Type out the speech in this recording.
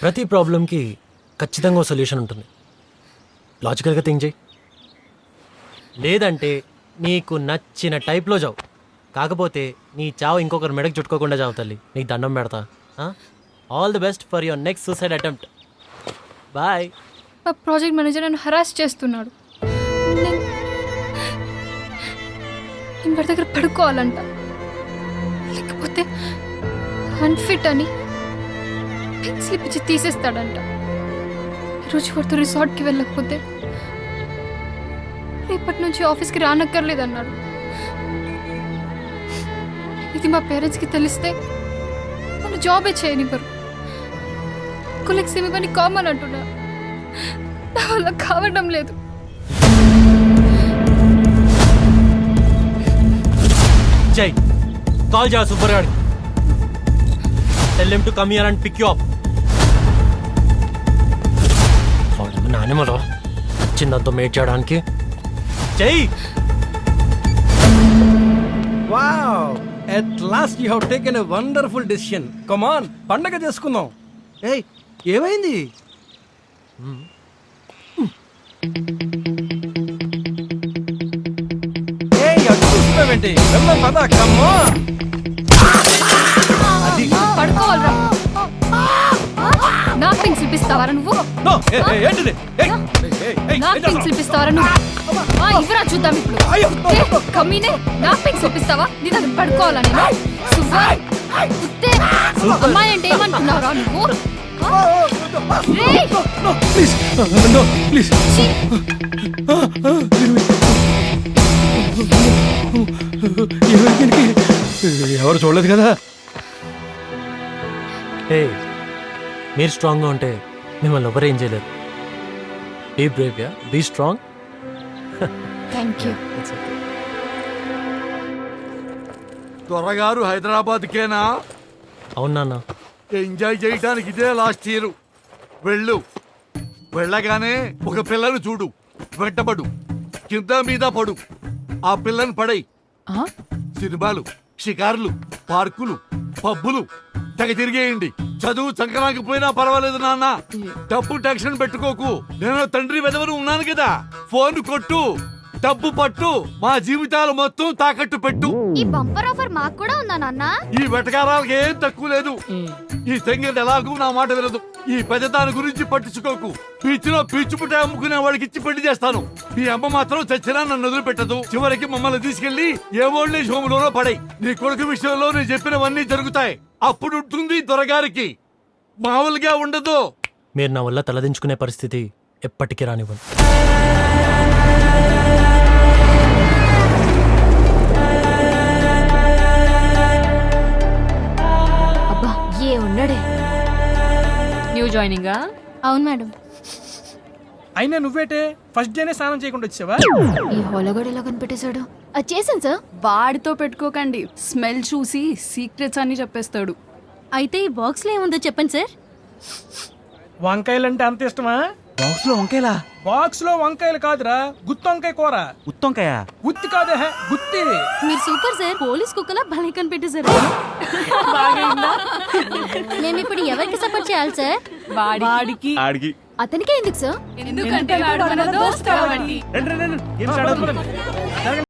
ప్రతి ప్రాబ్లంకి ఖచ్చితంగా సొల్యూషన్ ఉంటుంది. లాజికల్గా థింక్ చేయి. లేదంటే నీకు నచ్చిన టైప్లో చావు. కాకపోతే నీ చావు ఇంకొకరు మెడకు చుట్టుకోకుండా చావు తల్లి. నీకు దండం పెడతా. All the best for your next suicide attempt. Bye. మా ప్రాజెక్ట్ మేనేజర్ నన్ను హరాస్ చేస్తున్నాడు. నేను వాడి దగ్గర పడుకోవాలంట, లేకపోతే అన్ఫిట్ అని పింక్ స్లిప్ ఇచ్చి తీసేస్తాడంట. ఈరోజు వాడితో రిసార్ట్కి వెళ్ళకపోతే రేపటి నుంచి ఆఫీస్కి రానక్కర్లేదన్నాడు. ఇది మా పేరెంట్స్కి తెలిస్తే నన్ను జాబే చేయనివ్వరు. కొలీగ్స్ ఏమి పని కామన్ అంటున్నా. నా వల్ల కావడం లేదు. జై కాల్ చేయ సూపర్ గాడికి. Tell him to come here and pick you up. నానేమలో వచ్చిందంతో మేట్ చేయడానికి. జై. Wow, at last you have taken a wonderful decision. Come on, పండగ చేసుకుందాం. ఏయ్, ఏమైంది? ఏయ్, అటు చూస్తున్నావేంటి? వెళ్దాం పద, come on. అది పడుకోవాలరా. నా పింక్ స్లిప్ ఇస్తావారా నువ్వు? No, ఏంటిది? ఏయ్, నా పింక్ స్లిప్ ఇస్తావారా నువ్వు? ఇవ్వరా చూద్దాం ఇప్పుడు. కమ్మీనే నా పింక్ స్లిప్ ఇస్తావా? నీ దగ్గర పడుకోవాలని సూపర్. ఉత్తే అమ్మాయి అంటే ఏమనుకున్నావురా నువ్వు? no, please, no, please. ఎవరు చూడలేదు కదా. హే, మీరు స్ట్రాంగ్గా ఉంటే మిమ్మల్ని ఎవరు ఏం చేయలేరు. Be brave, yeah, be strong. Thank you. త్వరగారు హైదరాబాద్కేనా? అవును నాన్న. ఎంజాయ్ చేయడానికి ఇదే లాస్ట్ ఇయర్. వెళ్ళు, వెళ్ళగానే ఒక పిల్లను చూడు, వెంటబడు, కింద మీద పడు, ఆ పిల్లని పడై. సినిమాలు, షికారులు, పార్కులు, పబ్బులు తెగ తిరిగేయండి. చదువు చంకరాకపోయినా పర్వాలేదు నాన్న. డబ్బు టెన్షన్ పెట్టుకోకు. నేను తండ్రి వెదవను ఉన్నాను కదా. ఫోన్ కొట్టు, డబ్బు పట్టు, మా జీవితాలు మొత్తం తాకట్టు పెట్టు. ఈ బంపర్ ఆఫర్ మాకు కూడా ఉందా నాన్న? ఈ వెటకారాలకు ఏం తక్కువ లేదు. ఈ సంగతి ఎలాగూ నా మాట వినదు. ఈ పెద్దదాని గురించి పట్టించుకోకు. బీచ్ లో పీచుపుట అమ్ముకునే వాడికి ఇచ్చి పెళ్లి చేస్తాను. మీ అమ్మ మాత్రం చచ్చినా నన్ను వదిలిపెట్టదు. చివరికి మమ్మల్ని తీసుకెళ్లి ఏ ఓల్డ్ ఏజ్ హోమ్ లోనో పడై. నీ కొడుకు విషయంలో నేను చెప్పినవన్నీ జరుగుతాయి. అప్పుడు ఉంటుంది దొరగారికి, మామూలుగా ఉండదు. మీరు నా వల్ల తలదించుకునే పరిస్థితి ఎప్పటికీ రానివ్వను. అబ్బా ఏ ఉన్నాడే. న్యూ జాయినింగా? అవును మేడం. అయినా నువ్వేటే ఫస్ట్ డేనే స్నానం చేయకుండా వచ్చావా? ఈ హోలగోడు ఎలా కనిపెట్టేశాడు? అది చేశాను సార్. వాడితో పెట్టుకోకండి, స్మెల్ చూసి సీక్రెట్స్ అన్ని చెప్పేస్తాడు. అయితే ఈ బాక్స్ లో ఏముందో చెప్పండి సార్. వంకాయలంటే అంత ఇష్టమా? బాక్స్ లో వంకాయలా? బాక్స్ లో వంకాయలు కాదురా, గుత్తొంకాయ కూర. ఉత్తొంకాయ? గుత్తి కాదే, గుత్తి. మీరు సూపర్ సార్. పోలీస్ కుక్కలా భలే కనిపెట్టేశారు. మేము ఇప్పుడు ఎవరికి సపోర్ట్ చేయాలి సార్? వాడికి. ఆడికి. అతనికే ఎందుకు సార్? ఎందుకంటే వాడు మన దోస్త్ కాబట్టి. రండి, రండి, రండి. ఏం స్టార్ట్ అవుతుంది?